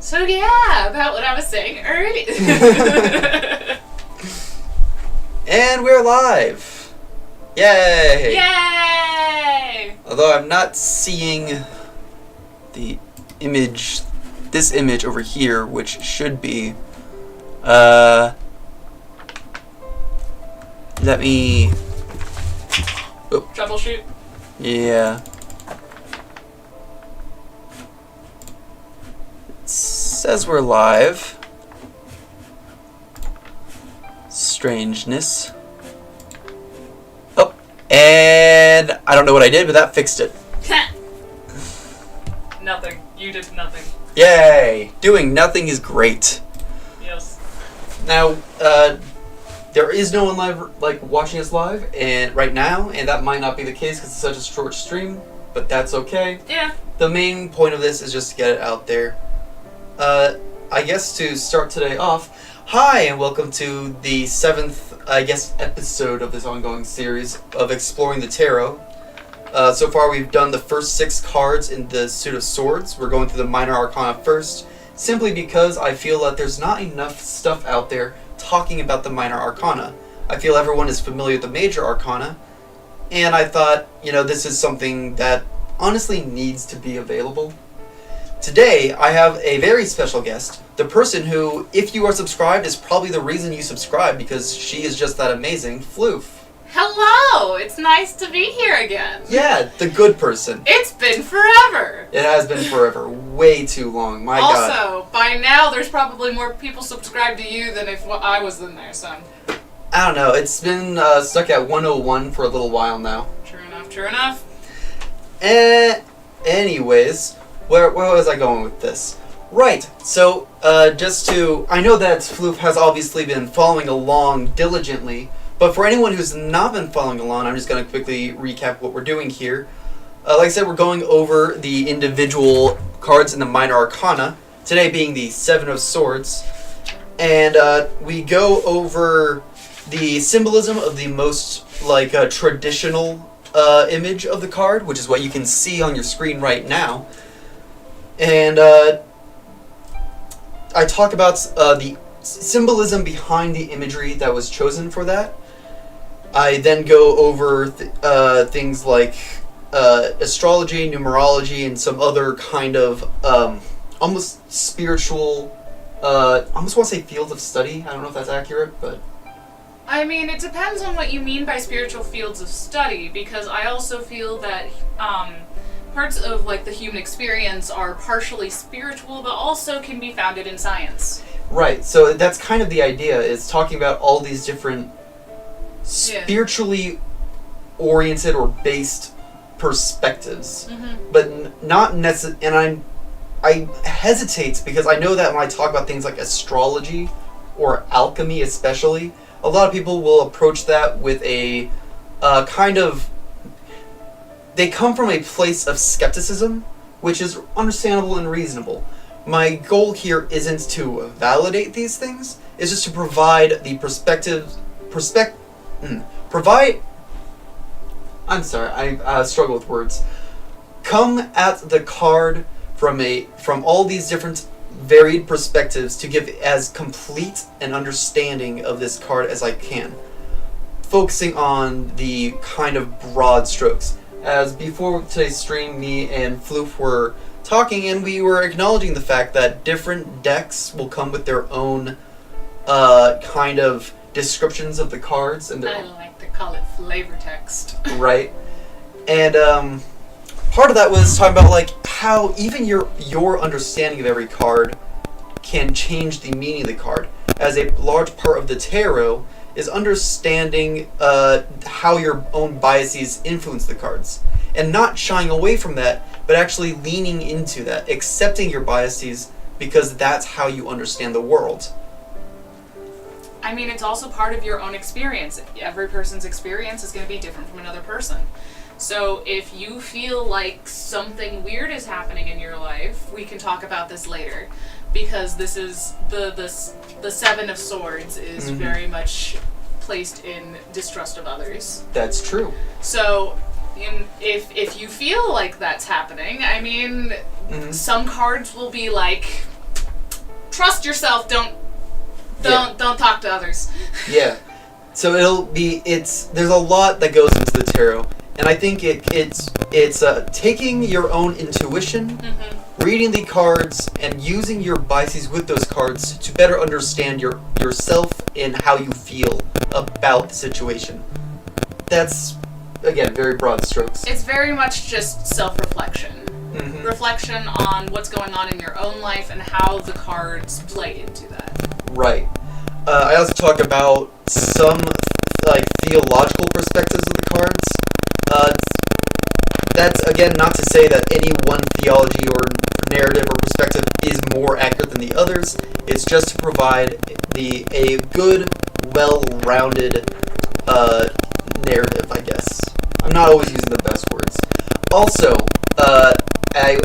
So yeah, about what I was saying earlier. And we're live! Yay! Yay! Although I'm not seeing the image, this image over here, which should be, let me, Troubleshoot. yeah. It says we're live. Strangeness. Oh, and I don't know what I did, but that fixed it. Nothing. You did nothing. Yay! Doing nothing is great. Yes. Now, there is no one live, watching us live, and right now, and that might not be the case because it's such a short stream, but that's okay. Yeah. The main point of this is just to get it out there. I guess to start today off, hi, and welcome to the 7th, episode of this ongoing series of Exploring the Tarot. So far we've done the first 6 cards in the Suit of Swords. We're going through the Minor Arcana first, simply because I feel that there's not enough stuff out there talking about the Minor Arcana. I feel everyone is familiar with the Major Arcana, and I thought, this is something that honestly needs to be available. Today, I have a very special guest, the person who, if you are subscribed, is probably the reason you subscribe, because she is just that amazing, Floof. Hello! It's nice to be here again. Yeah, the good person. It's been forever! It has been forever. Way too long. My God. Also, by now, there's probably more people subscribed to you than if I was in there, so. I don't know. It's been stuck at 101 for a little while now. True enough, true enough. Anyways, where was I going with this? Right, so, I know that Floof has obviously been following along diligently, but for anyone who's not been following along, I'm just going to quickly recap what we're doing here. Like I said, we're going over the individual cards in the Minor Arcana, today being the 7 of Swords, and we go over the symbolism of the most, traditional image of the card, which is what you can see on your screen right now. And I talk about the symbolism behind the imagery that was chosen for that. I then go over things like astrology, numerology, and some other kind of almost spiritual, I almost want to say field of study. I don't know if that's accurate, but... I mean, it depends on what you mean by spiritual fields of study, because I also feel that parts of the human experience are partially spiritual, but also can be founded in science. Right, so that's kind of the idea, is talking about all these different spiritually oriented or based perspectives. Mm-hmm. But not necessarily, and I hesitate because I know that when I talk about things like astrology or alchemy especially, a lot of people will approach that with a they come from a place of skepticism, which is understandable and reasonable. My goal here isn't to validate these things, it's just to provide the I'm sorry, I struggle with words. Come at the card from all these different varied perspectives to give as complete an understanding of this card as I can, focusing on the kind of broad strokes. As before today's stream, me and Floof were talking, and we were acknowledging the fact that different decks will come with their own kind of descriptions of the cards, and I like to call it flavor text. Right. And part of that was talking about how even your understanding of every card can change the meaning of the card, as a large part of the tarot is understanding how your own biases influence the cards, and not shying away from that, but actually leaning into that, accepting your biases, because that's how you understand the world. I mean, it's also part of your own experience. Every person's experience is going to be different from another person. So if you feel like something weird is happening in your life, we can talk about this later, because this is the 7 of Swords is very much placed in distrust of others. That's true. So if you feel like that's happening, I mean, some cards will be like, trust yourself. Don't talk to others. Yeah. So there's a lot that goes into the tarot, and I think it's taking your own intuition, reading the cards, and using your biases with those cards to better understand yourself and how you feel about the situation. That's, again, very broad strokes. It's very much just self-reflection. Mm-hmm. Reflection on what's going on in your own life and how the cards play into that. Right. I also talk about some theological perspectives of the cards. That's, again, not to say that any one theology or narrative or perspective is more accurate than the others. It's just to provide a good, well-rounded narrative, I guess. I'm not always using the best words. Also,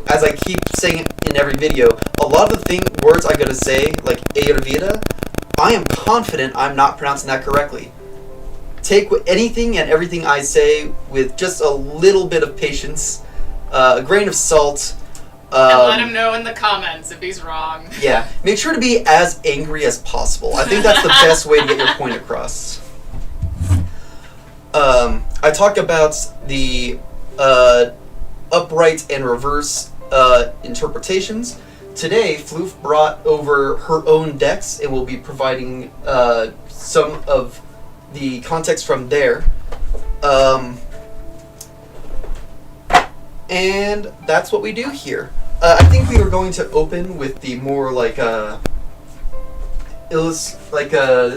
as I keep saying in every video, a lot of the words I'm going to say, like Ayurveda, I am confident I'm not pronouncing that correctly. Take anything and everything I say with just a little bit of patience, a grain of salt. And let him know in the comments if he's wrong. Yeah, make sure to be as angry as possible. I think that's the best way to get your point across. I talk about the upright and reverse interpretations. Today, Floof brought over her own decks and will be providing some of the context from there. And that's what we do here. I think we are going to open with the more this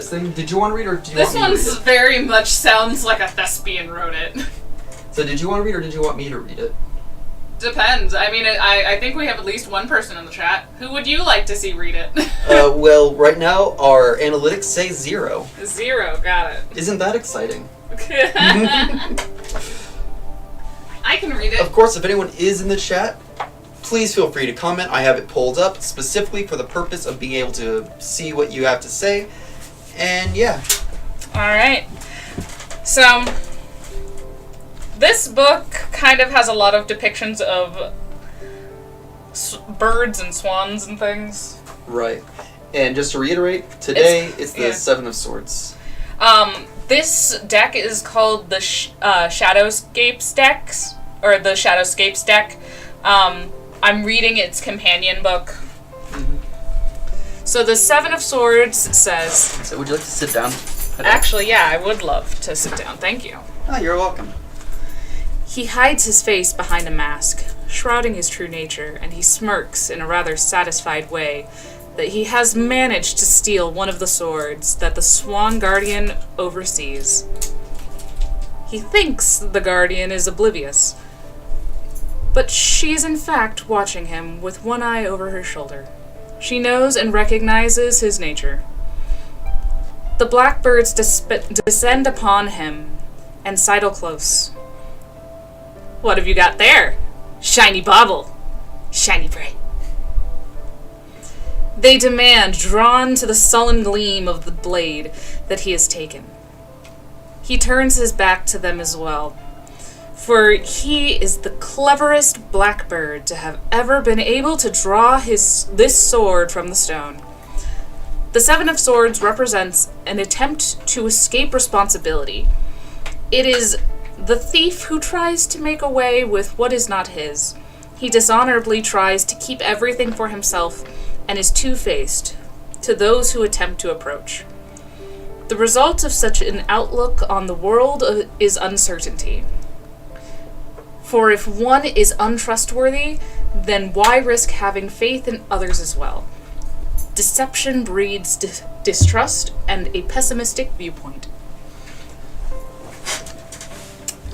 thing. Did you want to read or do you want me to read it? This one very much sounds like a thespian wrote it. So did you want to read or did you want me to read it? Depends. I mean, I think we have at least one person in the chat. Who would you like to see read it? Well, right now our analytics say 0. 0, got it. Isn't that exciting? I can read it. Of course, if anyone is in the chat, please feel free to comment. I have it pulled up specifically for the purpose of being able to see what you have to say. And yeah. Alright. So, this book kind of has a lot of depictions of birds and swans and things. Right. And just to reiterate, today it's the 7 of Swords. This deck is called the Shadowscapes decks, or the Shadowscapes deck. I'm reading its companion book. Mm-hmm. So the 7 of Swords says... So would you like to sit down? Actually, yeah, I would love to sit down. Thank you. Oh, you're welcome. He hides his face behind a mask, shrouding his true nature, and he smirks in a rather satisfied way that he has managed to steal one of the swords that the Swan Guardian oversees. He thinks the Guardian is oblivious, but she is in fact watching him with one eye over her shoulder. She knows and recognizes his nature. The blackbirds descend upon him and sidle close. What have you got there? Shiny bauble. Shiny prey. They demand, drawn to the sullen gleam of the blade that he has taken. He turns his back to them as well, for he is the cleverest blackbird to have ever been able to draw this sword from the stone. The 7 of Swords represents an attempt to escape responsibility. It is the thief who tries to make away with what is not his. He dishonorably tries to keep everything for himself and is two-faced to those who attempt to approach. The result of such an outlook on the world is uncertainty. For if one is untrustworthy, then why risk having faith in others as well? Deception breeds distrust and a pessimistic viewpoint.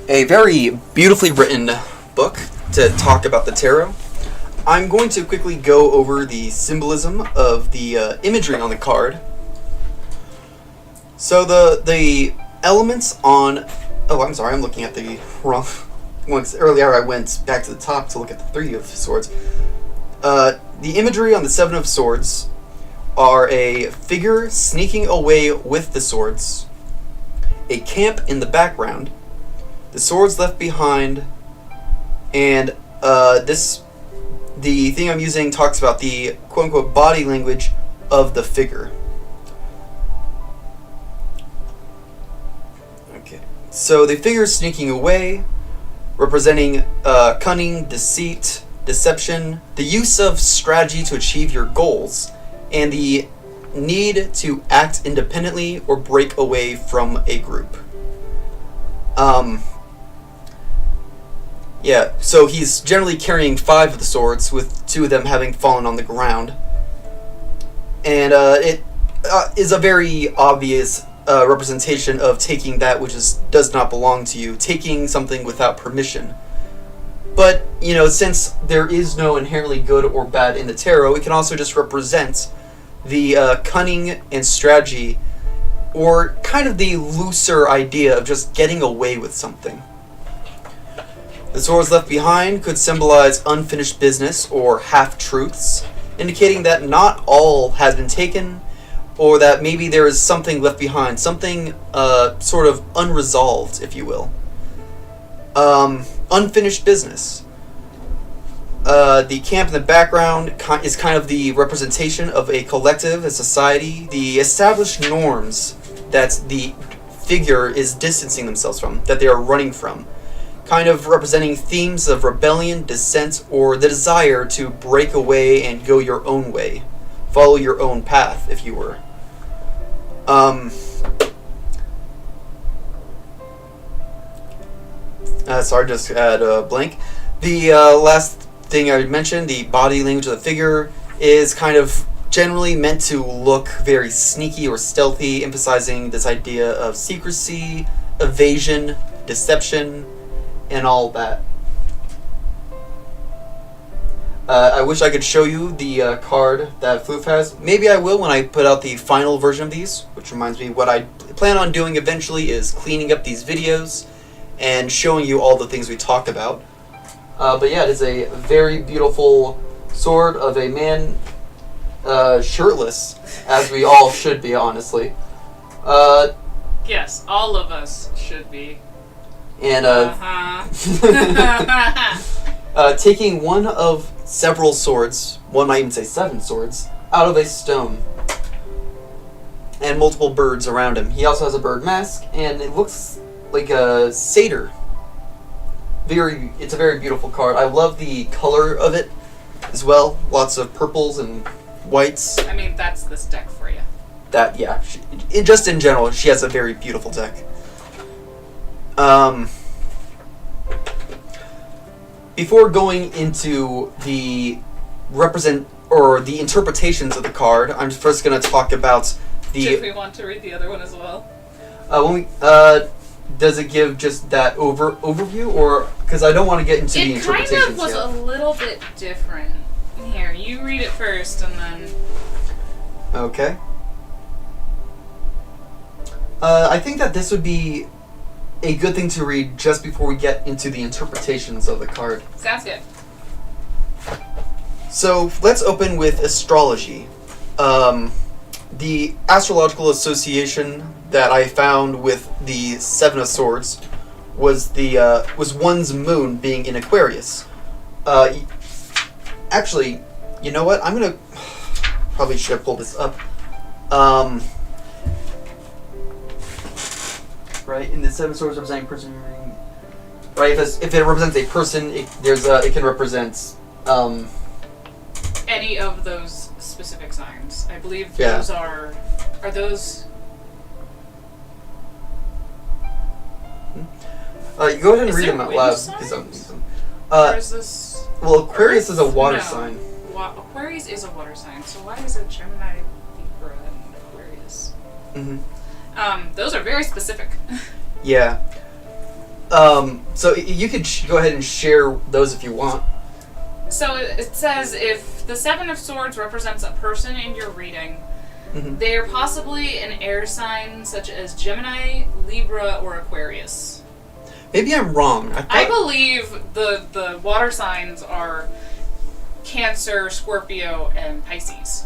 A very beautifully written book to talk about the tarot. I'm going to quickly go over the symbolism of the imagery on the card. So the elements on... Oh, I'm sorry, I'm looking at the wrong one. Earlier I went back to the top to look at the 3 of Swords. The imagery on the 7 of Swords are a figure sneaking away with the swords, a camp in the background, the swords left behind, and the thing I'm using talks about the quote-unquote body language of the figure. Okay. So the figure is sneaking away, representing cunning, deceit, deception, the use of strategy to achieve your goals, and the need to act independently or break away from a group. Yeah, so he's generally carrying 5 of the swords, with 2 of them having fallen on the ground. And it is a very obvious representation of taking that which does not belong to you, taking something without permission. But, since there is no inherently good or bad in the tarot, it can also just represent the cunning and strategy, or kind of the looser idea of just getting away with something. The swords left behind could symbolize unfinished business or half-truths, indicating that not all has been taken, or that maybe there is something left behind, something sort of unresolved, if you will. Unfinished business. The camp in the background is kind of the representation of a collective, a society, the established norms that the figure is distancing themselves from, that they are running from. Kind of representing themes of rebellion, dissent, or the desire to break away and go your own way. Follow your own path, if you were. Sorry, just had a blank. The last thing I would mention, the body language of the figure, is kind of generally meant to look very sneaky or stealthy, emphasizing this idea of secrecy, evasion, deception, and all that. I wish I could show you the card that Floof has. Maybe I will when I put out the final version of these, which reminds me what I plan on doing eventually is cleaning up these videos and showing you all the things we talked about. But yeah, it is a very beautiful sword of a man shirtless, as we all should be, honestly. Yes, all of us should be. And taking one of several swords, one might even say 7 swords, out of a stone, and multiple birds around him. He also has a bird mask, and it looks like a satyr. It's a very beautiful card. I love the color of it as well. Lots of purples and whites. I mean, that's this deck for you. That, yeah. Just in general, she has a very beautiful deck. Before going into the the interpretations of the card, I'm first going to talk about the. If we want to read the other one as well. Does it give just that overview, or because I don't want to get into the interpretations yet? It kind of was a little bit different. Here, you read it first, and then. Okay. I think that this would be a good thing to read just before we get into the interpretations of the card. Sounds good. So let's open with astrology. The astrological association that I found with the 7 of Swords was was one's moon being in Aquarius. Actually, you know what? I'm gonna probably should have pulled this up. Right, in the 7 swords representing person. Right, if it represents a person, it can represent any of those specific signs. I believe those are those. Go ahead and read them out loud. Or is this? Well, Aquarius is a water sign. Aquarius is a water sign. So why is it Gemini, Libra, and Aquarius? Mm-hmm. Those are very specific. Yeah. So you could go ahead and share those if you want. So it says if the 7 of Swords represents a person in your reading, they are possibly an air sign such as Gemini, Libra, or Aquarius. Maybe I'm wrong. I believe the water signs are Cancer, Scorpio, and Pisces.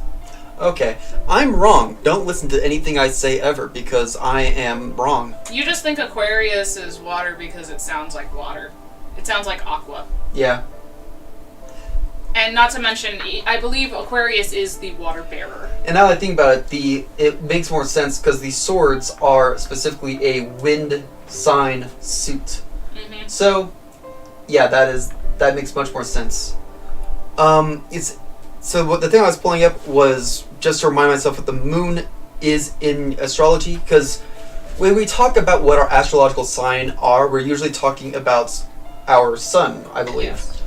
Okay, I'm wrong. Don't listen to anything I say ever, because I am wrong. You just think Aquarius is water because it sounds like water. It sounds like aqua. Yeah. And not to mention, I believe Aquarius is the water bearer. And now that I think about it, it makes more sense because the swords are specifically a wind sign suit. Mm-hmm. So, yeah, that makes much more sense. The thing I was pulling up was just to remind myself what the moon is in astrology, because when we talk about what our astrological sign are, we're usually talking about our sun, I believe. Yes.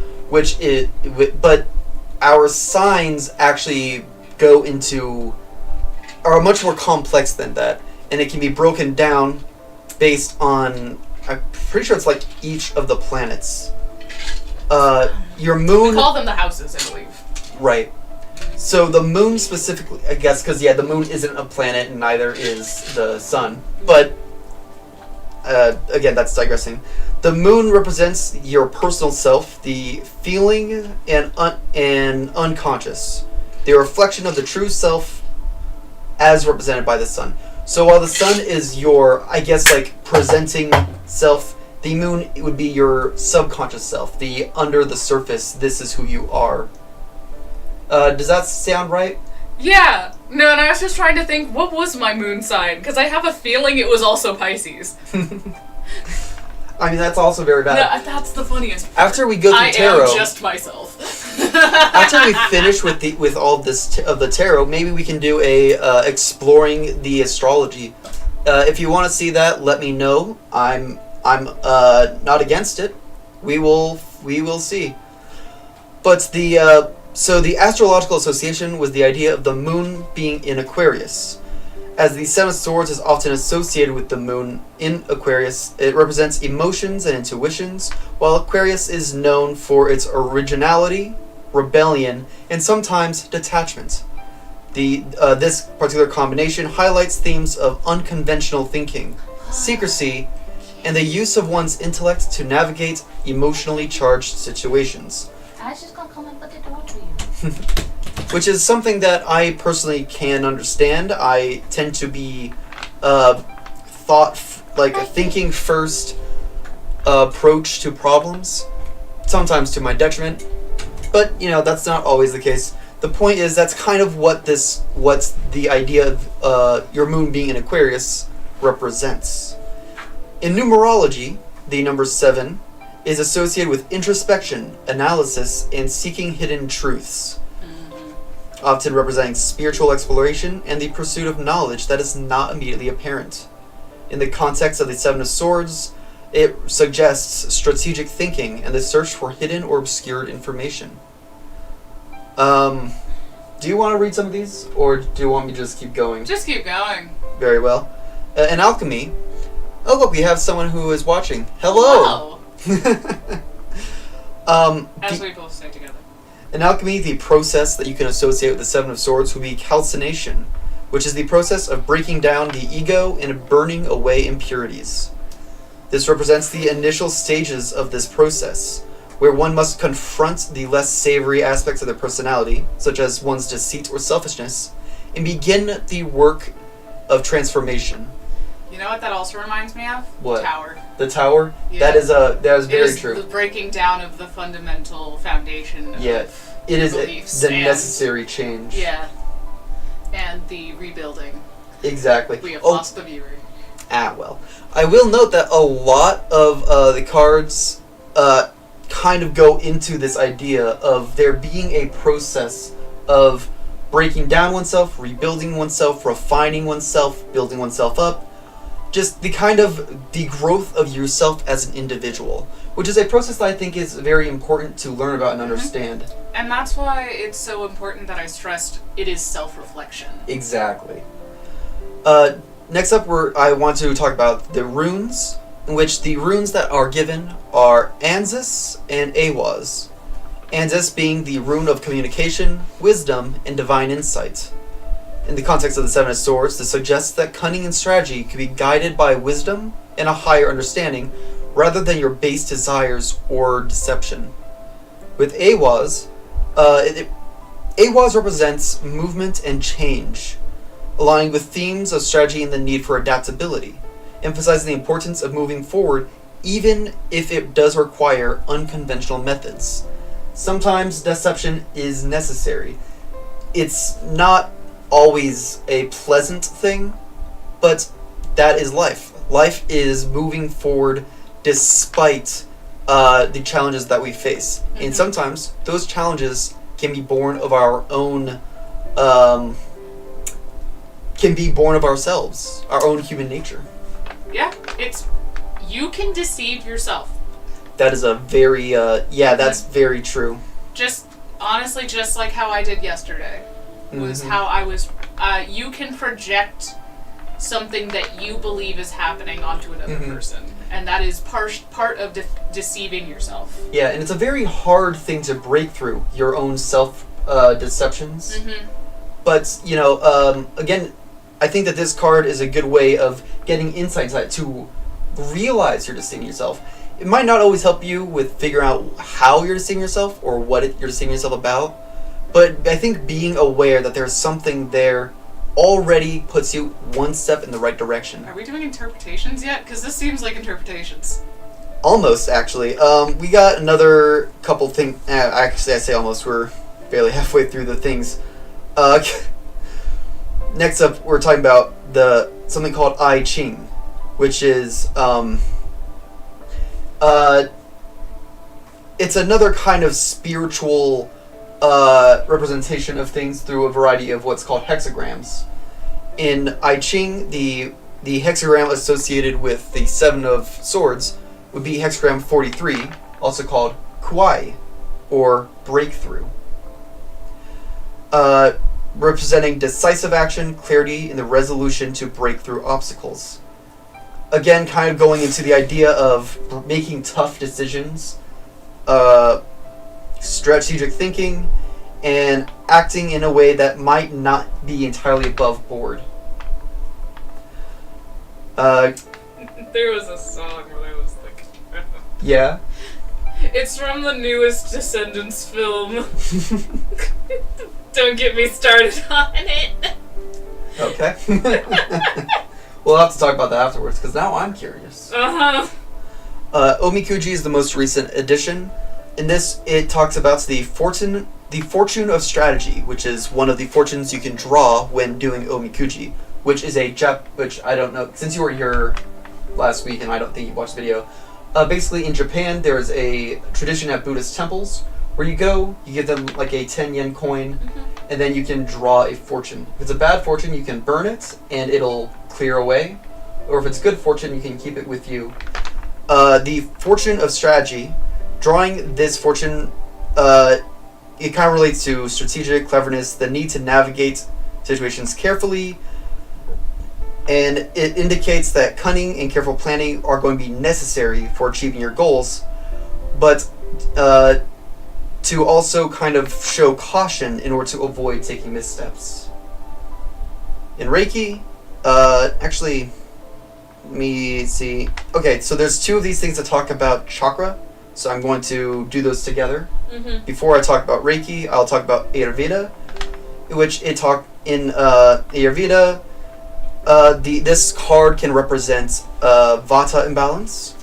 But our signs actually are much more complex than that, and it can be broken down based on, I'm pretty sure it's like each of the planets. Your moon... We call them the houses, I believe. Right. So the moon specifically, I guess, because the moon isn't a planet and neither is the sun. But, again, that's digressing. The moon represents your personal self, the feeling and unconscious, the reflection of the true self as represented by the sun. So while the sun is your, I guess, like, presenting self, the moon would be your subconscious self, the under the surface, this is who you are. Does that sound right? Yeah. No, and I was just trying to think, what was my moon sign? Because I have a feeling it was also Pisces. I mean, that's also very bad. No, that's the funniest part. After we go through tarot, I am just myself. after we finish with all of this of the tarot, maybe we can do a exploring the astrology. If you want to see that, let me know. I'm not against it. We will see. But the astrological association was the idea of the moon being in Aquarius. As the Seven of Swords is often associated with the moon in Aquarius, it represents emotions and intuitions, while Aquarius is known for its originality, rebellion, and sometimes detachment. This particular combination highlights themes of unconventional thinking, secrecy, and the use of one's intellect to navigate emotionally charged situations. I was just gonna come and put the door to you. Which is something that I personally can understand. I tend to be thinking first approach to problems, sometimes to my detriment, but that's not always the case. The point is that's kind of what's the idea of your moon being in Aquarius represents. In numerology, the number 7 is associated with introspection, analysis, and seeking hidden truths, often representing spiritual exploration and the pursuit of knowledge that is not immediately apparent. In the context of the Seven of Swords, it suggests strategic thinking and the search for hidden or obscured information. Do you want to read some of these, or do you want me to just keep going? Just keep going. Very well. In alchemy, oh look, we have someone who is watching. Hello! As we both say together. In alchemy, the process that you can associate with the Seven of Swords would be calcination, which is the process of breaking down the ego and burning away impurities. This represents the initial stages of this process, where one must confront the less savory aspects of their personality, such as one's deceit or selfishness, and begin the work of transformation. You know what that also reminds me of? What? Tower. The tower? Yeah. That is very true. The breaking down of the fundamental foundation of it is beliefs the and, necessary change. Yeah. And the rebuilding. Exactly. We have lost the viewer. Well. I will note that a lot of the cards kind of go into this idea of there being a process of breaking down oneself, rebuilding oneself, refining oneself, building oneself up. Just the growth of yourself as an individual, which is a process that I think is very important to learn about and understand. And that's why it's so important that I stressed it is self-reflection. Exactly. Next up, I want to talk about the runes, in which the runes that are given are Anzus and Awaz. Anzus being the rune of communication, wisdom, and divine insight. In the context of the Seven of Swords, this suggests that cunning and strategy can be guided by wisdom and a higher understanding, rather than your base desires or deception. With Awaz, Awaz represents movement and change, aligning with themes of strategy and the need for adaptability, emphasizing the importance of moving forward even if it does require unconventional methods. sometimes deception is necessary. It's not always a pleasant thing, but that is life. Life is moving forward despite the challenges that we face. Mm-hmm. And sometimes those challenges can be born of our own, can be born of ourselves, our own human nature. Yeah, you can deceive yourself. That is a very, that's very true. Just, honestly, just like how I did yesterday, was how I was, you can project something that you believe is happening onto another person. And that is part of deceiving yourself. Yeah, and it's a very hard thing to break through, your own self-deceptions. But, again, I think that this card is a good way of getting insight into that, to realize you're deceiving yourself. It might not always help you with figuring out how you're deceiving yourself or what you're deceiving yourself about, but I think being aware that there's something there already puts you one step in the right direction. Are we doing interpretations yet? Because this seems like interpretations. Almost, actually. We got another couple things. Actually, I say almost. We're barely halfway through the things. Next up, we're talking about something called I Ching, which is it's another kind of spiritual representation of things through a variety of what's called hexagrams. In I Ching, the hexagram associated with the Seven of Swords would be hexagram 43, also called Kuai, or breakthrough. Representing decisive action, clarity, and the resolution to break through obstacles. Again, kind of going into the idea of making tough decisions, strategic thinking, and acting in a way that might not be entirely above board. There was a song where I was like... Yeah? It's from the newest Descendants film. Don't get me started on it. Okay. We'll have to talk about that afterwards, because now I'm curious. Omikuji is the most recent edition. In this, it talks about the fortune of strategy, which is one of the fortunes you can draw when doing Omikuji, which is which I don't know, since you were here last week and I don't think you watched the video. Basically, in Japan, there's a tradition at Buddhist temples where you go, you give them like a 10 yen coin, and then you can draw a fortune. If it's a bad fortune, you can burn it, and it'll clear away. Or if it's good fortune, you can keep it with you. The fortune of strategy, drawing this fortune, it kind of relates to strategic cleverness, the need to navigate situations carefully, and it indicates that cunning and careful planning are going to be necessary for achieving your goals, but to also kind of show caution in order to avoid taking missteps. In Reiki, actually, let me see. Okay, so there's two of these things that talk about chakra, so I'm going to do those together. Before I talk about Reiki, I'll talk about Ayurveda, which in Ayurveda, this card can represent Vata imbalance,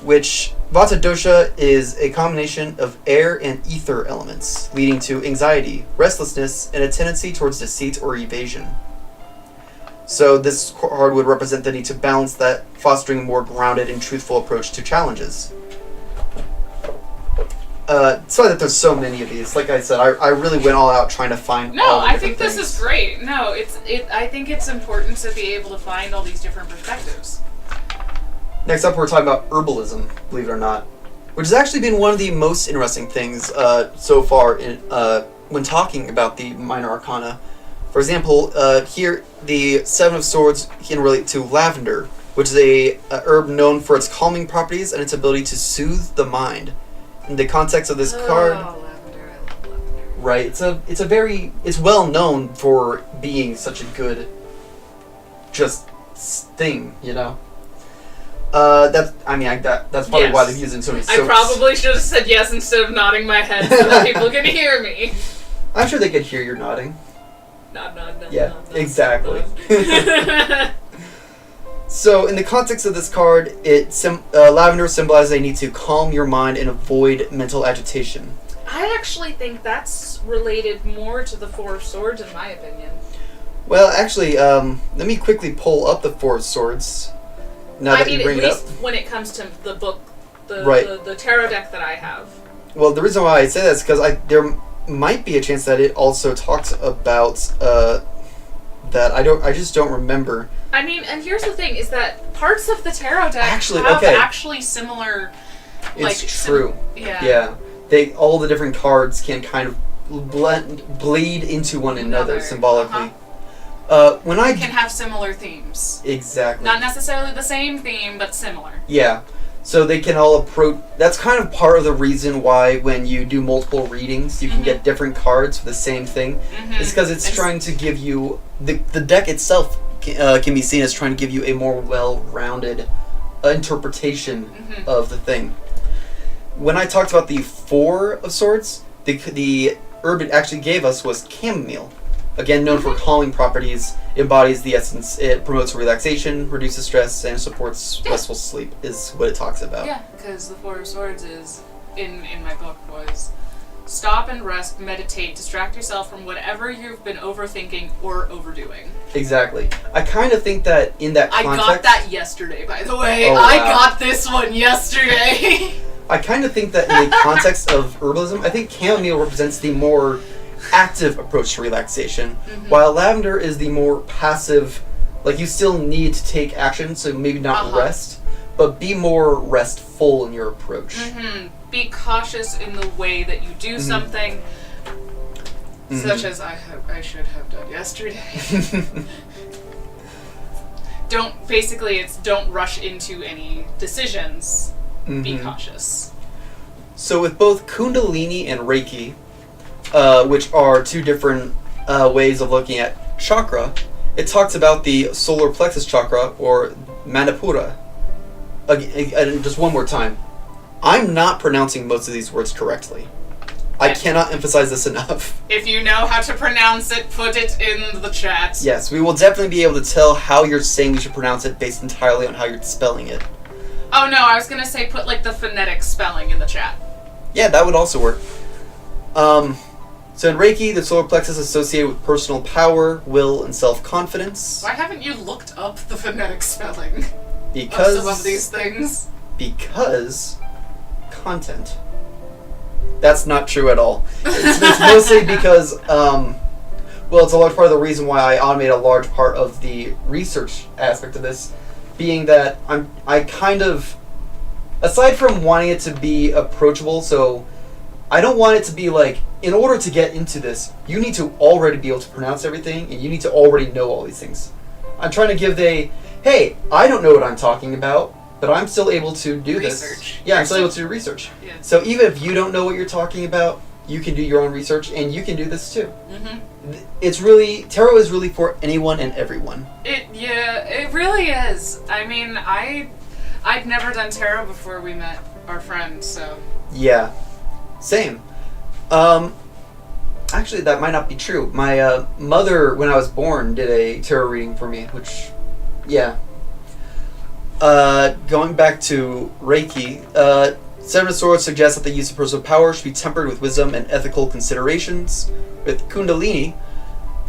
which Vata dosha is a combination of air and ether elements, leading to anxiety, restlessness, and a tendency towards deceit or evasion. So this card would represent the need to balance that, fostering a more grounded and truthful approach to challenges. Sorry that there's so many of these. Like I said, I really went all out trying to find all the I different think this things. is great. No, I think it's important to be able to find all these different perspectives. Next up, we're talking about herbalism, believe it or not, which has actually been one of the most interesting things so far when talking about the minor arcana. For example, here, the Seven of Swords can relate to lavender, which is a herb known for its calming properties and its ability to soothe the mind. In the context of this card, lavender, I love lavender. right? It's well known for being such a good, just thing, you know. That's probably why they've used it in so many soaps. I probably should have said yes instead of nodding my head so that people can hear me. I'm sure they could hear your nodding. Nod, Yeah, nod, exactly. nod. So, in the context of this card, lavender symbolizes a need to calm your mind and avoid mental agitation. I I actually think that's related more to the Four of Swords, in my opinion. Well, actually, let me quickly pull up the Four of Swords. Now that you bring at it up. least when it comes to the book, Right. the tarot deck that I have. Well, the reason why I say that is because there might be a chance that it also talks about that I just don't remember. I mean, and here's the thing: is that parts of the tarot deck Actually, have okay. actually similar. It's true. Yeah. Yeah. All the different cards can kind of bleed into one another symbolically. When I can have similar themes. Exactly. Not necessarily the same theme, but similar. Yeah. So they can all approach. That's kind of part of the reason why when you do multiple readings, you can get different cards for the same thing. It's because it's trying to give you the deck itself can be seen as trying to give you a more well-rounded interpretation of the thing. When I talked about the Four of Swords, the herb it actually gave us was chamomile. Again, known for calming properties, embodies the essence. It promotes relaxation, reduces stress, and supports restful sleep, is what it talks about. Yeah, because the Four of Swords is, in my book, was stop and rest, meditate, distract yourself from whatever you've been overthinking or overdoing. Exactly. I kind of think that in that context... I got that yesterday, by the way. Oh, I wow. got this one yesterday. I kind of think that in the context of herbalism, I think chamomile represents the more active approach to relaxation, while lavender is the more passive, like you still need to take action, so maybe not rest, but be more restful in your approach. Be cautious in the way that you do something, such as I should have done yesterday. Don't rush into any decisions. Be cautious. So with both Kundalini and Reiki, which are two different ways of looking at chakra, it talks about the solar plexus chakra, or Manipura. Again, just one more time. I'm not pronouncing most of these words correctly. I cannot emphasize this enough. If you know how to pronounce it, put it in the chat. Yes, we will definitely be able to tell how you're saying we should pronounce it based entirely on how you're spelling it. Oh no, I was gonna say put like the phonetic spelling in the chat. Yeah, that would also work. So in Reiki, the solar plexus is associated with personal power, will, and self-confidence. Why haven't you looked up the phonetic spelling Because of some of these things? Because content. That's not true at all. It's mostly because, well, it's a large part of the reason why I automate a large part of the research aspect of this, being that I kind of, aside from wanting it to be approachable, so I don't want it to be like, in order to get into this, you need to already be able to pronounce everything, and you need to already know all these things. I'm trying to give hey, I don't know what I'm talking about, but I'm still able to do this. Research. Yeah, I'm still able to do research. Yeah. So even if you don't know what you're talking about, you can do your own research, and you can do this too. It's really, tarot is really for anyone and everyone. It really is. I mean, I'd never done tarot before we met our friend, so. Yeah, same. Actually, that might not be true. My mother, when I was born, did a tarot reading for me, which, yeah. Going back to Reiki, Seven of Swords suggests that the use of personal power should be tempered with wisdom and ethical considerations. With Kundalini,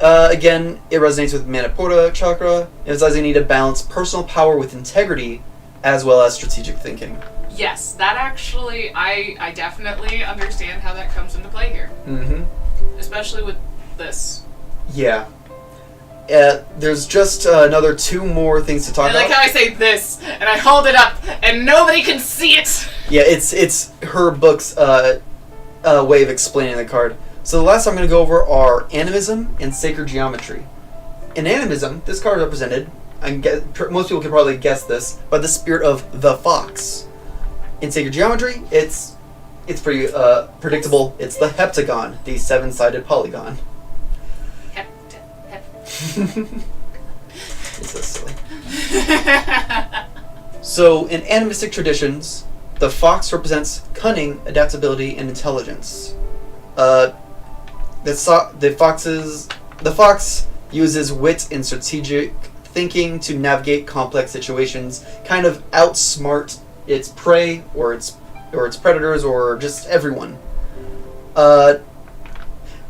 again, it resonates with Manipura chakra, emphasizing the need to balance personal power with integrity, as well as strategic thinking. Yes, that actually, I definitely understand how that comes into play here. Especially with this. Yeah. There's just another two more things to talk I like about. how I say this, and I hold it up, and nobody can see it! Yeah, it's her book's way of explaining the card. So the last I'm going to go over are animism and sacred geometry. In animism, this card is represented, most people can probably guess this, by the spirit of the fox. In sacred geometry, it's pretty predictable. It's the heptagon, the seven-sided polygon. It's so silly. So, in animistic traditions, the fox represents cunning, adaptability, and intelligence. The fox uses wit and strategic thinking to navigate complex situations, kind of outsmart its prey or its predators or just everyone.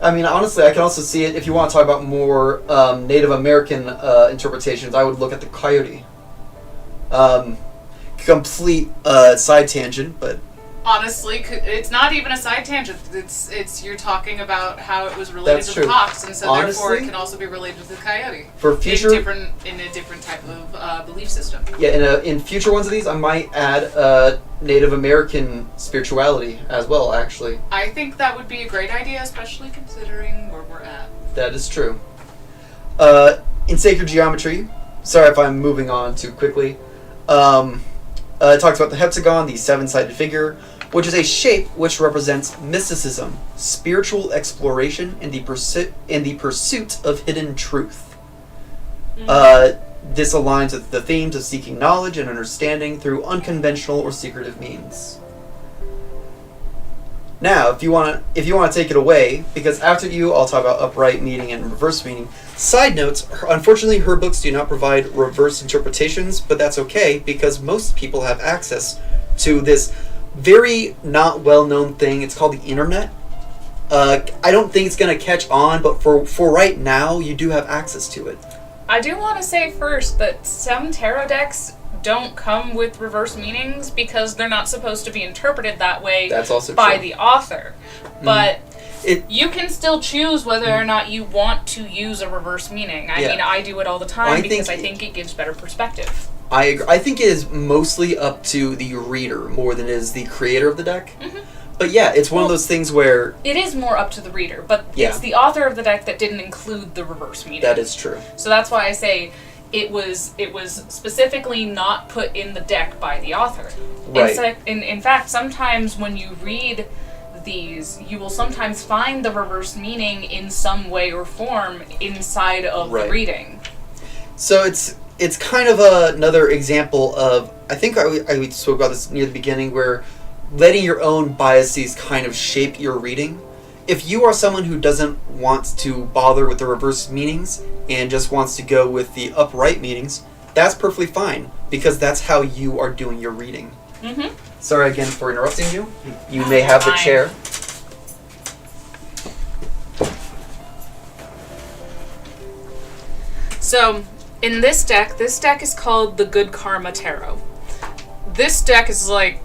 I mean, honestly, I can also see it if you want to talk about more Native American interpretations. I would look at the coyote. Complete side tangent, but Honestly, it's not even a side tangent. It's you're talking about how it was related That's to true. the fox, and so therefore Honestly, it can also be related to the coyote. for future, in a different type of belief system. yeah, in future ones of these, I might add Native American spirituality as well. Actually, I think that would be a great idea, especially considering where we're at. that is true. In sacred geometry, sorry if I'm moving on too quickly. It talks about the heptagon, the seven-sided figure, which is a shape which represents mysticism, spiritual exploration, and the pursuit of hidden truth. This aligns with the themes of seeking knowledge and understanding through unconventional or secretive means. Now, if you want to take it away, because after you, I'll talk about upright meaning and reverse meaning. Side notes, unfortunately her books do not provide reverse interpretations, but that's okay because most people have access to this very not well-known thing. It's called the internet. I don't think it's going to catch on, but for right now, you do have access to it. I do want to say first that some tarot decks don't come with reverse meanings because they're not supposed to be interpreted that way That's also by true. the author. But It- you can still choose whether or not you want to use a reverse meaning. I Yeah. mean, I do it all the time I because think- I think it gives better perspective. I agree. I think it is mostly up to the reader more than it is the creator of the deck. But yeah, it's one of those things where It is more up to the reader, but Yeah. it's the author of the deck that didn't include the reverse meaning. that is true. So that's why I say it was specifically not put in the deck by the author. Right. In fact, sometimes when you read these, you will sometimes find the reverse meaning in some way or form inside of Right. the reading. So it's kind of another example of, I think I spoke about this near the beginning, where letting your own biases kind of shape your reading. If you are someone who doesn't want to bother with the reverse meanings and just wants to go with the upright meanings, that's perfectly fine, because that's how you are doing your reading. Mm-hmm. Sorry again for interrupting you. You may have the Fine. chair. So, in this deck is called the Good Karma Tarot. This deck is like,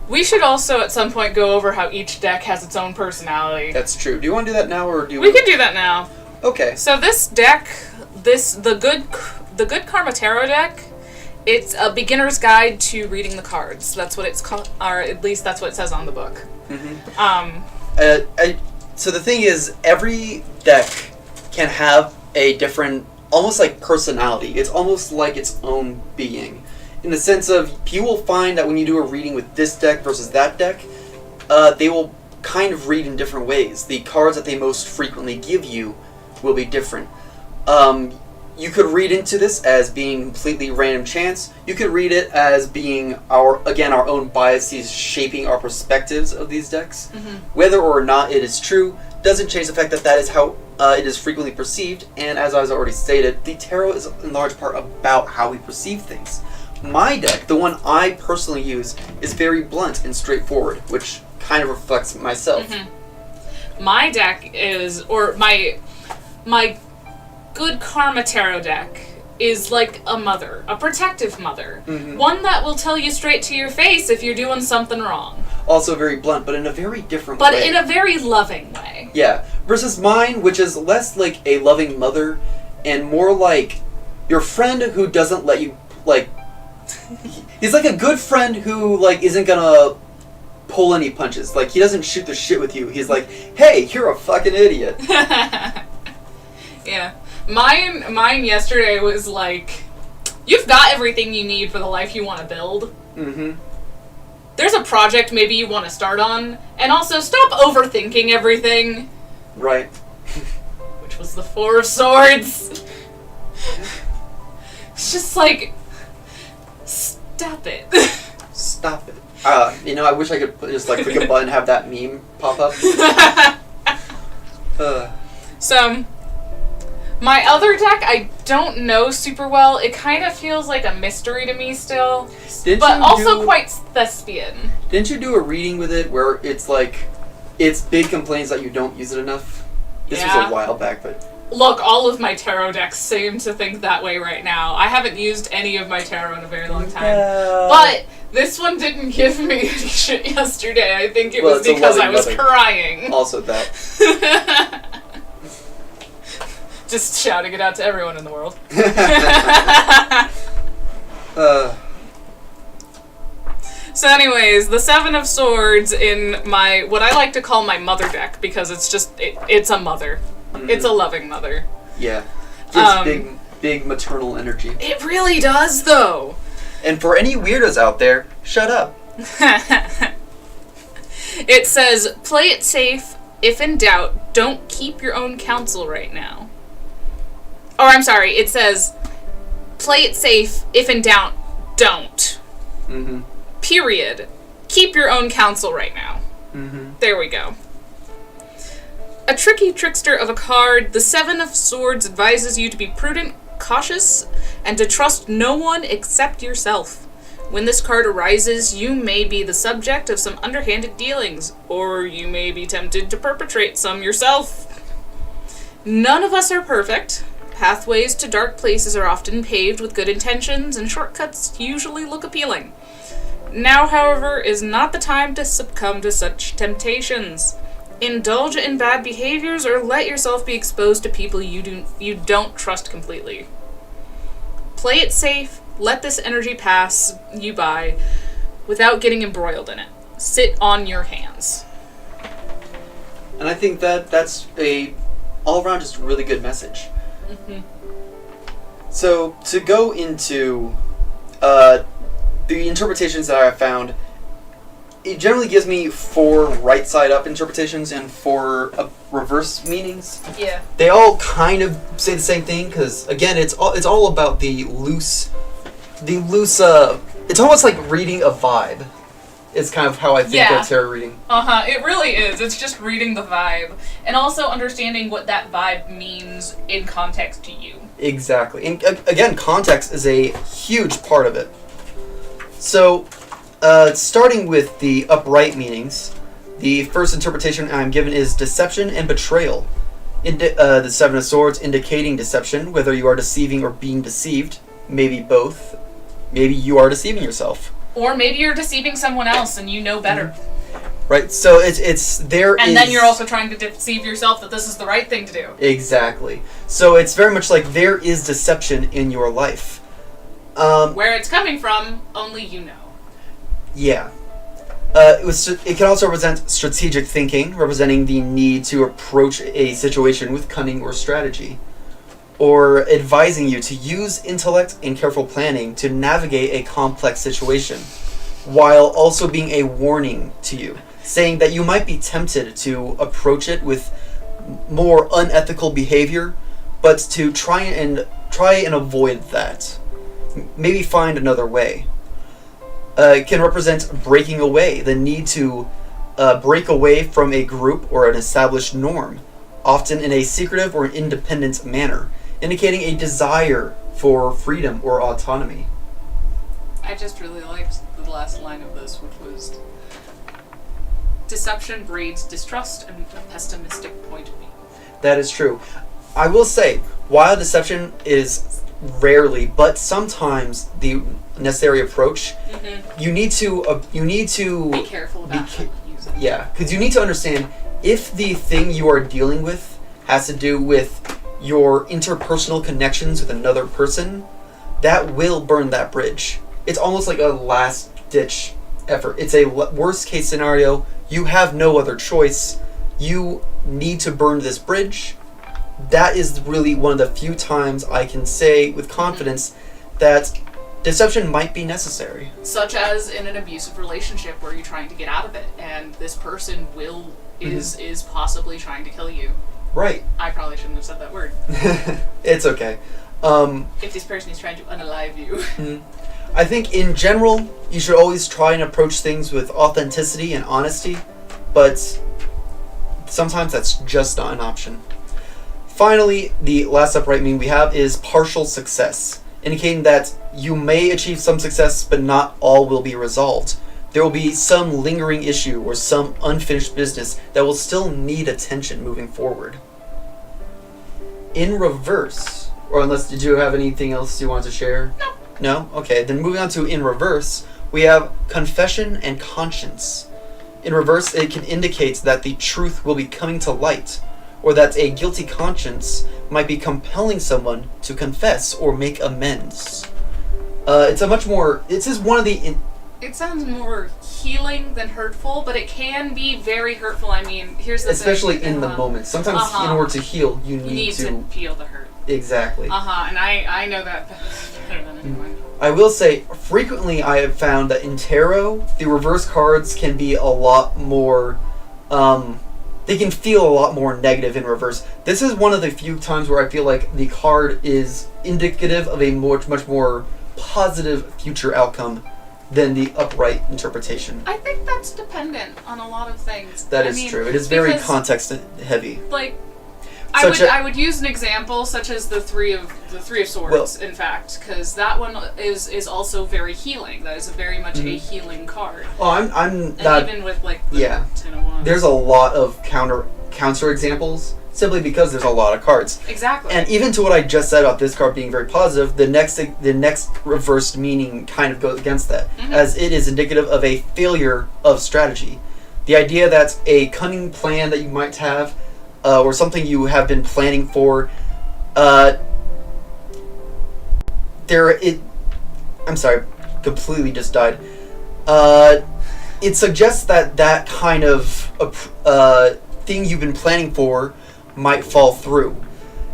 we should also at some point go over how each deck has its own personality. That's true. Do you want to do that now, or do We can do that now. Okay. So this deck, the Good Karma Tarot deck, it's a beginner's guide to reading the cards. That's what it's called, or at least that's what it says on the book. So the thing is, every deck can have a different, almost like personality. It's almost like its own being. In the sense of, you will find that when you do a reading with this deck versus that deck, they will kind of read in different ways. The cards that they most frequently give you will be different. You could read into this as being completely random chance. You could read it as being our own biases shaping our perspectives of these decks. Whether or not it is true doesn't change the fact that that is how it is frequently perceived. And as I was already stated, the tarot is in large part about how we perceive things. My deck, the one I personally use, is very blunt and straightforward, which kind of reflects myself. My deck is, or my Good Karma Tarot deck is like a mother, a protective mother. One that will tell you straight to your face if you're doing something wrong. Also very blunt, but in a very different But way. in a very loving way. Yeah, versus mine, which is less like a loving mother and more like your friend who doesn't let you, like, he's like a good friend who, like, isn't gonna pull any punches. Like, he doesn't shoot the shit with you. He's like, hey, you're a fucking idiot. Yeah. Mine yesterday was like, you've got everything you need for the life you want to build. There's a project maybe you want to start on, and also stop overthinking everything. Right. Which was the Four of Swords. It's just like, stop it. Stop it. I wish I could just, like, click a button and have that meme pop up. So, my other deck, I don't know super well. It kind of feels like a mystery to me still. Didn't But you also do- quite thespian. Didn't you do a reading with it where it's like, It's big complaints that you don't use it enough. This was a while back, but... Look, all of my tarot decks seem to think that way right now. I haven't used any of my tarot in a very long time. But this one didn't give me any shit yesterday. I think it was because I was crying. Also that. Just shouting it out to everyone in the world. So anyways, the Seven of Swords in my, what I like to call my mother deck, because it's just, it's a mother. Mm-hmm. It's a loving mother. Yeah. Gives big maternal energy. It really does, though. And for any weirdos out there, shut up. It says, play it safe. If in doubt, don't keep your own counsel right now. Or I'm sorry, it says, play it safe. If in doubt, don't. Mm-hmm. Period. Keep your own counsel right now. Mm-hmm. There we go. A tricky trickster of a card, the Seven of Swords advises you to be prudent, cautious, and to trust no one except yourself. When this card arises, you may be the subject of some underhanded dealings, or you may be tempted to perpetrate some yourself. None of us are perfect. Pathways to dark places are often paved with good intentions, and shortcuts usually look appealing. Now, however, is not the time to succumb to such temptations. Indulge in bad behaviors or let yourself be exposed to people you don't trust completely. Play it safe, let this energy pass you by without getting embroiled in it. Sit on your hands. And I think that's a all-around just really good message. Mm-hmm. So, to go into the interpretations that I found, it generally gives me 4 right side up interpretations and 4 reverse meanings. Yeah. They all kind of say the same thing because, again, it's all about the loose. It's almost like reading a vibe. It's kind of how I think of tarot reading. It really is. It's just reading the vibe and also understanding what that vibe means in context to you. Exactly. And again, context is a huge part of it. So, starting with the upright meanings, the first interpretation I'm given is deception and betrayal. The Seven of Swords indicating deception, whether you are deceiving or being deceived. Maybe both. Maybe you are deceiving yourself. Or maybe you're deceiving someone else and you know better. Right, so it's there and is... then you're also trying to deceive yourself that this is the right thing to do. Exactly. So it's very much like there is deception in your life. Where it's coming from, only you know. Yeah. It can also represent strategic thinking, representing the need to approach a situation with cunning or strategy. Or advising you to use intellect and careful planning to navigate a complex situation, while also being a warning to you, saying that you might be tempted to approach it with more unethical behavior, but to try and avoid that. Maybe find another way. It can represent breaking away, the need to break away from a group or an established norm, often in a secretive or independent manner, indicating a desire for freedom or autonomy. I just really liked the last line of this, which was, deception breeds distrust and a pessimistic point of view. That is true. I will say, while deception is rarely, but sometimes the necessary approach, you need to be careful about how you use it. Yeah, because you need to understand if the thing you are dealing with has to do with your interpersonal connections with another person, that will burn that bridge. It's almost like a last-ditch effort. It's a worst-case scenario. You have no other choice. You need to burn this bridge. That is really one of the few times I can say with confidence that deception might be necessary. Such as in an abusive relationship where you're trying to get out of it, and this person is possibly trying to kill you. Right. I probably shouldn't have said that word. It's okay. If this person is trying to unalive you. I think in general, you should always try and approach things with authenticity and honesty, but sometimes that's just not an option. Finally, the last upright meaning we have is partial success, indicating that you may achieve some success, but not all will be resolved. there will be some lingering issue or some unfinished business that will still need attention moving forward. In reverse, or unless, did you have anything else you wanted to share? No. No? Okay, then moving on to in reverse, we have confession and conscience. In reverse, it can indicate that the truth will be coming to light, or that a guilty conscience might be compelling someone to confess or make amends. It's a much more, this is one of the... It sounds more healing than hurtful, but it can be very hurtful. I mean, here's the especially thing. in the moment. Sometimes in order to heal, you need to feel the hurt. Exactly. And I know that better than anyone. I will say, frequently I have found that in tarot, the reverse cards can be a lot more, they can feel a lot more negative in reverse. This is one of the few times where I feel like the card is indicative of a much more positive future outcome than the upright interpretation. I think that's dependent on a lot of things. That is true. It is very context heavy. Like, I would use an example such as the three of Swords, in fact, because that one is also very healing. That is very much a healing card. Oh, I'm not. And even with like the Ten of Wands. There's a lot of counter examples simply because there's a lot of cards. Exactly. And even to what I just said about this card being very positive, the next reversed meaning kind of goes against that, as it is indicative of a failure of strategy. The idea that a cunning plan that you might have, or something you have been planning for, I'm sorry, completely just died. It suggests that kind of thing you've been planning for might fall through.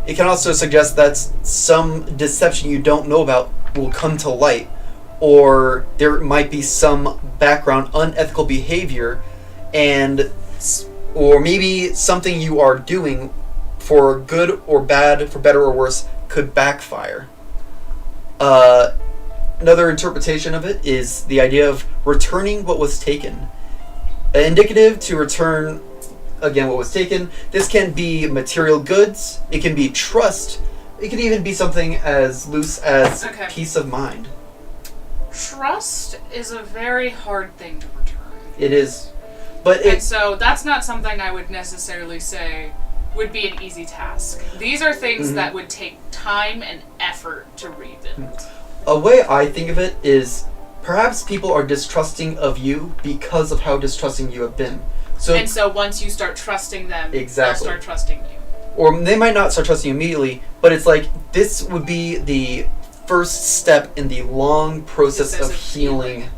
It can also suggest that some deception you don't know about will come to light, or there might be some background unethical behavior, or maybe something you are doing for good or bad, for better or worse, could backfire. Another interpretation of it is the idea of returning what was taken. Indicative to return, again, what was taken. This can be material goods, it can be trust, it can even be something as loose as peace of mind. Trust is a very hard thing to return. It is. And so that's not something I would necessarily say would be an easy task. These are things that would take time and effort to rebuild. A way I think of it is perhaps people are distrusting of you because of how distrusting you have been. So once you start trusting them, they'll start trusting you. Or they might not start trusting you immediately, but it's like this would be the first step in the long process of healing.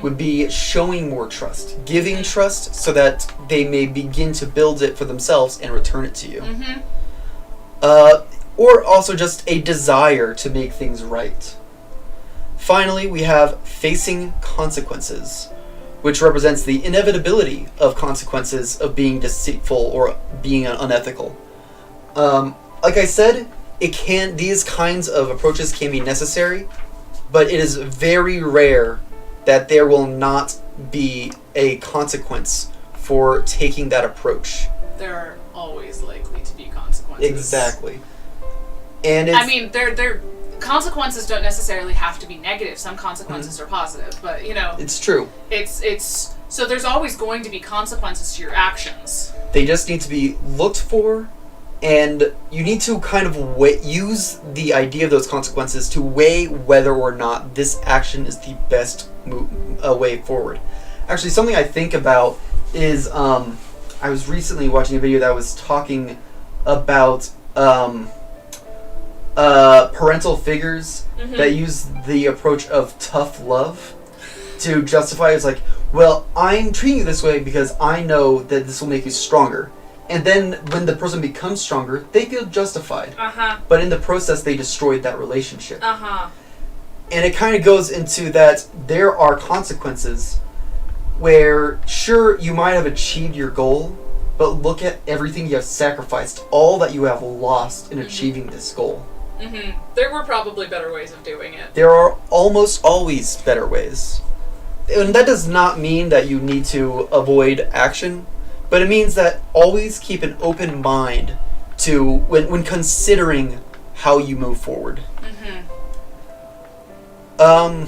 Would be showing more trust, giving trust so that they may begin to build it for themselves and return it to you. Or also just a desire to make things right. Finally, we have facing consequences, which represents the inevitability of consequences of being deceitful or being unethical. Like I said, these kinds of approaches can be necessary, but it is very rare that there will not be a consequence for taking that approach. There are always likely to be consequences. Exactly. And their consequences don't necessarily have to be negative. Some consequences are positive, but it's true. It's so there's always going to be consequences to your actions. They just need to be looked for, and you need to kind of use the idea of those consequences to weigh whether or not this action is the best way forward. Actually, something I think about is I was recently watching a video that was talking about parental figures that use the approach of tough love to justify. It's like, well, I'm treating you this way because I know that this will make you stronger. And then when the person becomes stronger, they feel justified. But in the process, they destroyed that relationship. And it kind of goes into that there are consequences where, sure, you might have achieved your goal, but look at everything you have sacrificed, all that you have lost in achieving this goal. There were probably better ways of doing it. There are almost always better ways. And that does not mean that you need to avoid action, but it means that always keep an open mind to when considering how you move forward. No,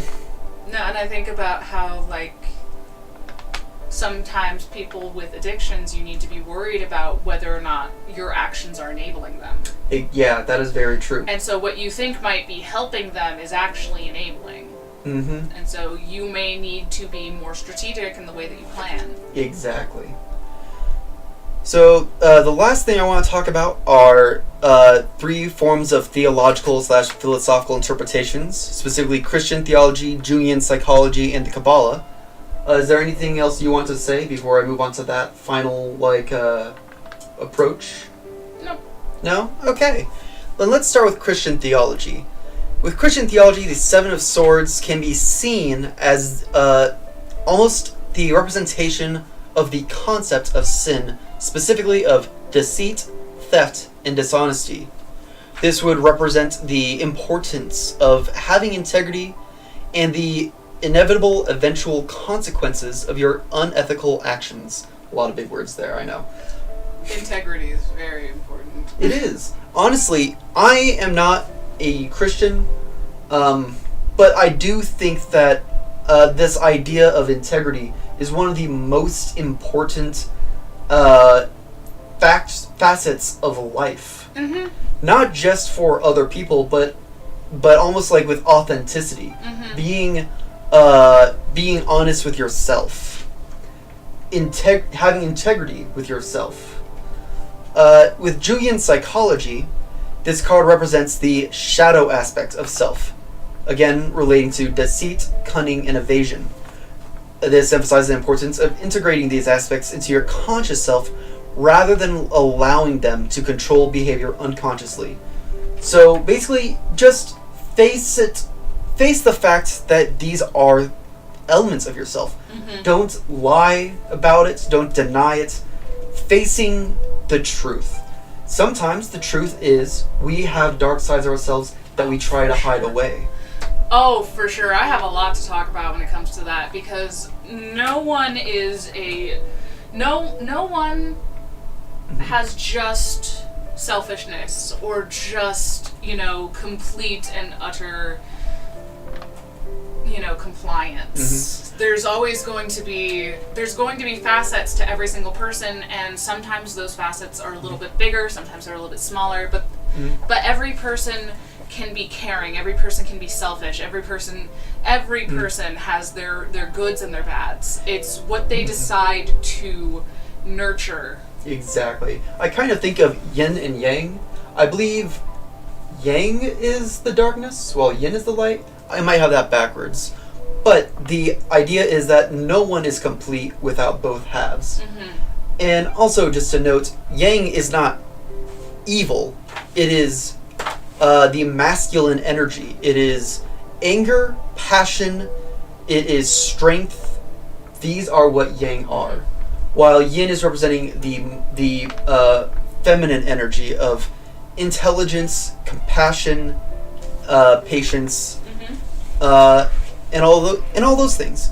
and I think about how, like, sometimes people with addictions, you need to be worried about whether or not your actions are enabling them. Yeah, that is very true. And so what you think might be helping them is actually enabling. Mm-hmm. And so you may need to be more strategic in the way that you plan. Exactly. So, the last thing I want to talk about are 3 forms of theological/philosophical interpretations, specifically Christian theology, Jungian psychology, and the Kabbalah. Is there anything else you want to say before I move on to that final, approach? No. No? Okay. Then let's start with Christian theology. With Christian theology, the Seven of Swords can be seen as almost the representation of the concept of sin, specifically of deceit, theft, and dishonesty. This would represent the importance of having integrity and the inevitable eventual consequences of your unethical actions. A lot of big words there, I know. Integrity is very important. It is. Honestly, I am not a Christian, but I do think that this idea of integrity is one of the most important facets of life. Mm-hmm. Not just for other people, but almost like with authenticity. Mm-hmm. Being honest with yourself. Having integrity with yourself. With Jungian psychology, this card represents the shadow aspect of self. Again, relating to deceit, cunning, and evasion. This emphasizes the importance of integrating these aspects into your conscious self rather than allowing them to control behavior unconsciously. So basically, just face the fact that these are elements of yourself. Mm-hmm. Don't lie about it, don't deny it. Facing the truth. Sometimes the truth is we have dark sides of ourselves that we try to hide away. Oh, for sure. I have a lot to talk about when it comes to that, because no one has just selfishness or just, complete and utter, compliance. Mm-hmm. There's going to be facets to every single person, and sometimes those facets are a little bit bigger, sometimes they're a little bit smaller, but every person can be caring, every person can be selfish, every person has their goods and their bads. It's what they decide to nurture. Exactly. I kind of think of yin and yang. I believe yang is the darkness, while yin is the light. I might have that backwards. But the idea is that no one is complete without both halves. Mm-hmm. And also, just to note, yang is not evil. It is the masculine energy. It is anger, passion, it is strength. These are what yang are. While yin is representing the feminine energy of intelligence, compassion, patience, and all those things.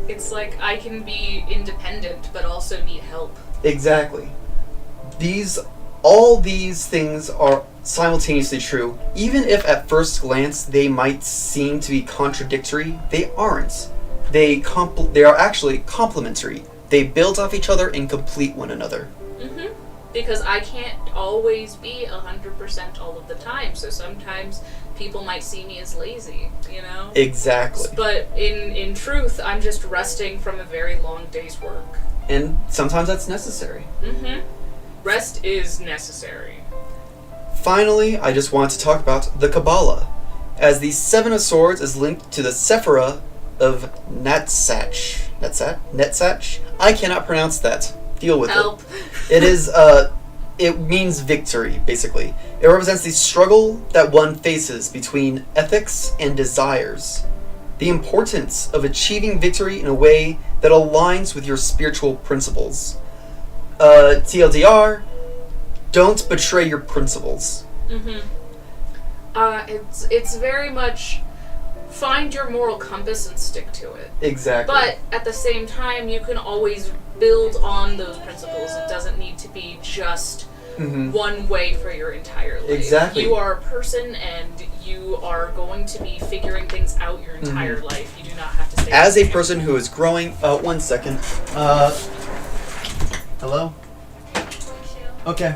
It's like I can be independent but also need help. Exactly. All these things are simultaneously true. Even if at first glance they might seem to be contradictory, they aren't. They are actually complementary. They build off each other and complete one another. Mm-hmm. Because I can't always be 100% all of the time, so sometimes people might see me as lazy, Exactly. But in truth, I'm just resting from a very long day's work. And sometimes that's necessary. Mm-hmm. Rest is necessary. Finally, I just want to talk about the Kabbalah, as the Seven of Swords is linked to the Sephirah of Netzach. Netzach? I cannot pronounce that. Deal with Help. It is, it means victory, basically. It represents the struggle that one faces between ethics and desires. The importance of achieving victory in a way that aligns with your spiritual principles. TLDR, don't betray your principles. Mm-hmm. It's very much find your moral compass and stick to it. Exactly. But at the same time, you can always build on those principles. It doesn't need to be just one way for your entire life. Exactly. You are a person, and you are going to be figuring things out your entire life. You do not have to stay. As a person who is growing, 1 second. Hello? Okay.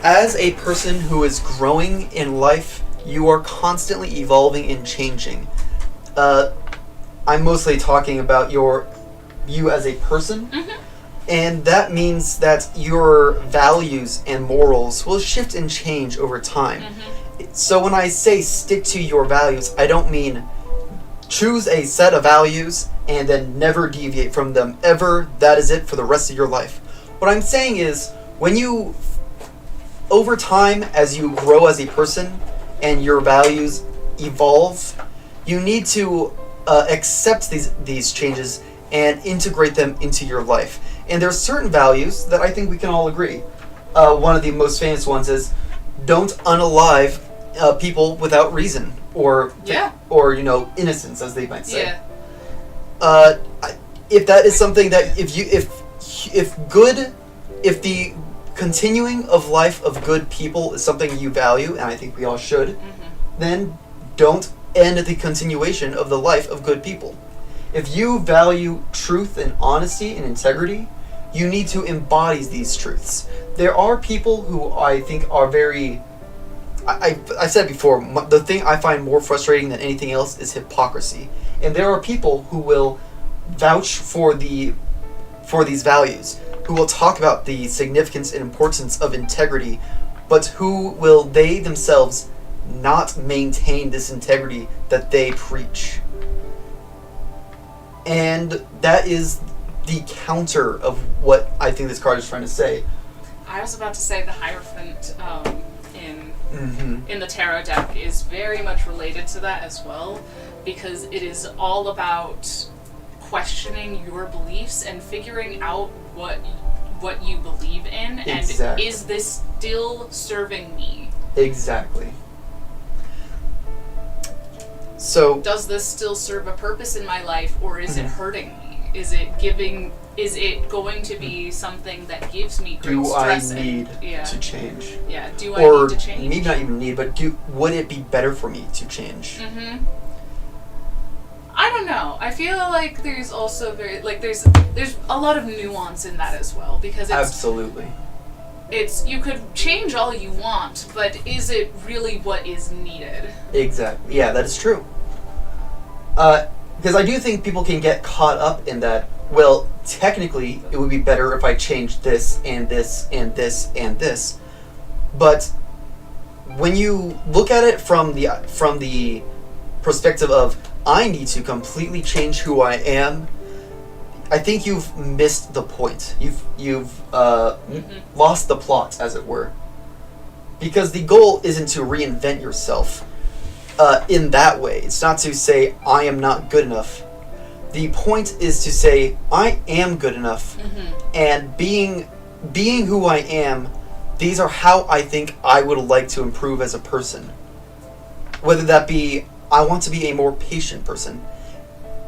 As a person who is growing in life, you are constantly evolving and changing. I'm mostly talking about you as a person. And that means that your values and morals will shift and change over time. So when I say stick to your values, I don't mean choose a set of values and then never deviate from them ever. That is it for the rest of your life. What I'm saying is, when you, over time, as you grow as a person and your values evolve, you need to accept these changes and integrate them into your life. And there are certain values that I think we can all agree. One of the most famous ones is don't unalive people without reason, or innocence, as they might say. If that is something that if the continuing of life of good people is something you value, and I think we all should, then don't end the continuation of the life of good people. If you value truth and honesty and integrity, you need to embody these truths. There are people who I think are very... I said before, the thing I find more frustrating than anything else is hypocrisy. And there are people who will vouch for these values, who will talk about the significance and importance of integrity, but who will they themselves not maintain this integrity that they preach. And that is the counter of what I think this card is trying to say. I was about to say the Hierophant in the tarot deck is very much related to that as well, because it is all about questioning your beliefs and figuring out what you believe in, Exactly. and is this still serving me? Exactly. So does this still serve a purpose in my life, or is it hurting me? Is it going to be something that gives me great stress? Do I need to change? Yeah, do I need to change? Or maybe not even need, but would it be better for me to change? I don't know. I feel like there's also there's a lot of nuance in that as well, because Absolutely. You could change all you want, but is it really what is needed? Exactly. Yeah, that is true. Because I do think people can get caught up in that. Well, technically, it would be better if I changed this and this and this and this. But when you look at it from the perspective of I need to completely change who I am, I think you've missed the point. You've lost the plot, as it were. Because the goal isn't to reinvent yourself in that way. It's not to say, I am not good enough. The point is to say, I am good enough. And being who I am, these are how I think I would like to improve as a person. Whether that be, I want to be a more patient person.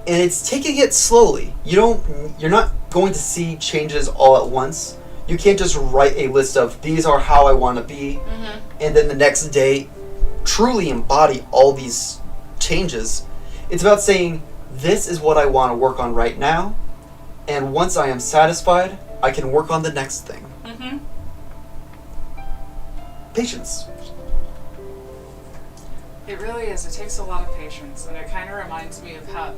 And it's taking it slowly. You're not going to see changes all at once. You can't just write a list of these are how I want to be, and then the next day truly embody all these changes. It's about saying, this is what I want to work on right now, and once I am satisfied, I can work on the next thing. Patience. It really is. It takes a lot of patience, and it kind of reminds me of how,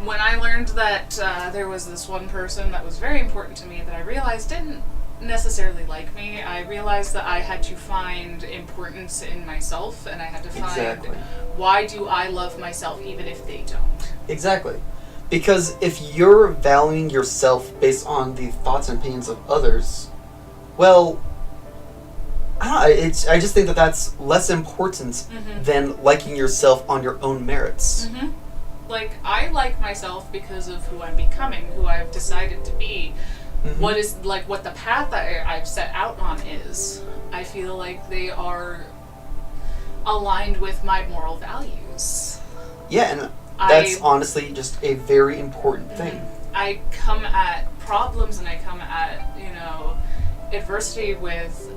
when I learned that there was this one person that was very important to me that I realized didn't necessarily like me, I realized that I had to find importance in myself, and I had to find why do I love myself even if they don't. Exactly. Because if you're valuing yourself based on the thoughts and opinions of others, well, I just think that that's less important than liking yourself on your own merits. I like myself because of who I'm becoming, who I've decided to be. What is what the path I've set out on is. I feel like they are aligned with my moral values. Yeah, and that's honestly just a very important thing. I come at problems and I come at, adversity with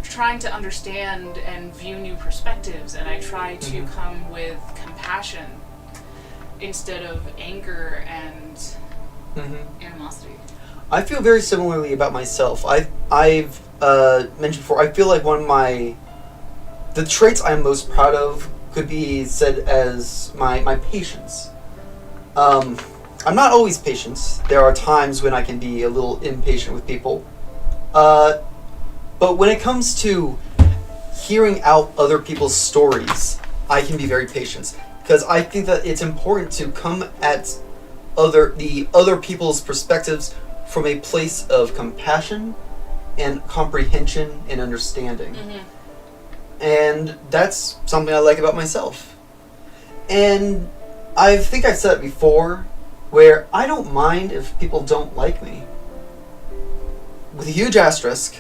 trying to understand and view new perspectives, and I try to come with compassion instead of anger and animosity. I feel very similarly about myself. I've mentioned before, I feel like the traits I'm most proud of could be said as my patience. I'm not always patient. There are times when I can be a little impatient with people. But when it comes to hearing out other people's stories, I can be very patient. Because I think that it's important to come at the other people's perspectives from a place of compassion and comprehension and understanding. And that's something I like about myself. And I think I've said it before, where I don't mind if people don't like me. With a huge asterisk,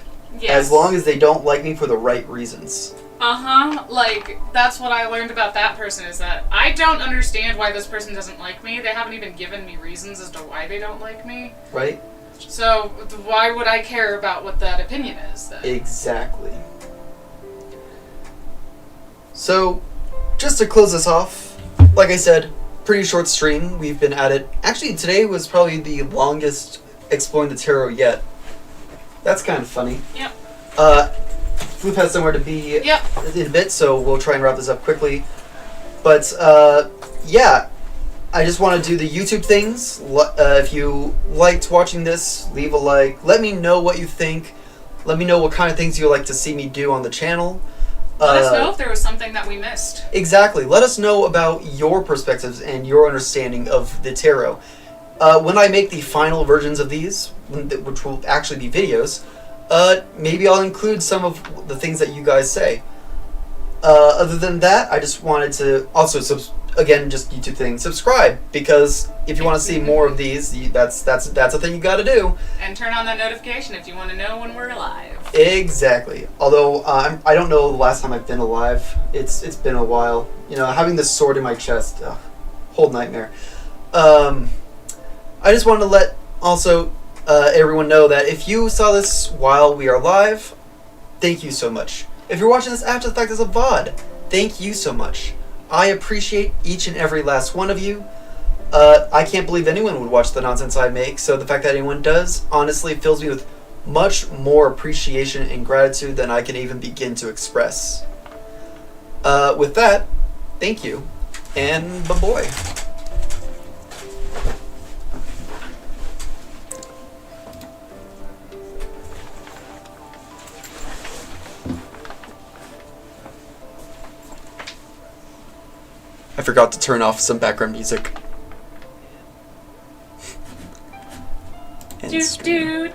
as long as they don't like me for the right reasons. Like, that's what I learned about that person, is that I don't understand why this person doesn't like me. They haven't even given me reasons as to why they don't like me. Right? So, why would I care about what that opinion is, then? Exactly. So, just to close this off, like I said, pretty short stream. We've been at it. Actually, today was probably the longest exploring the tarot yet. That's kind of funny. Yep. Flip has somewhere to be in a bit, so we'll try and wrap this up quickly. But, yeah. I just want to do the YouTube things. If you liked watching this, leave a like. Let me know what you think. Let me know what kind of things you'd like to see me do on the channel. Let us know if there was something that we missed. Exactly. Let us know about your perspectives and your understanding of the tarot. When I make the final versions of these, which will actually be videos, maybe I'll include some of the things that you guys say. Other than that, I just wanted to also again, just YouTube thing, subscribe, because if you want to see more of these, that's a thing you got to do. And turn on that notification if you want to know when we're live. Exactly. Although I don't know the last time I've been alive. It's been a while. You know, having this sword in my chest, whole nightmare. I just wanted to let also everyone know that if you saw this while we are live, thank you so much. If you're watching this after the fact as a VOD, thank you so much. I appreciate each and every last one of you. I can't believe anyone would watch the nonsense I make, so the fact that anyone does honestly fills me with much more appreciation and gratitude than I can even begin to express. With that, thank you, and bye-boy. I forgot to turn off some background music. And stream.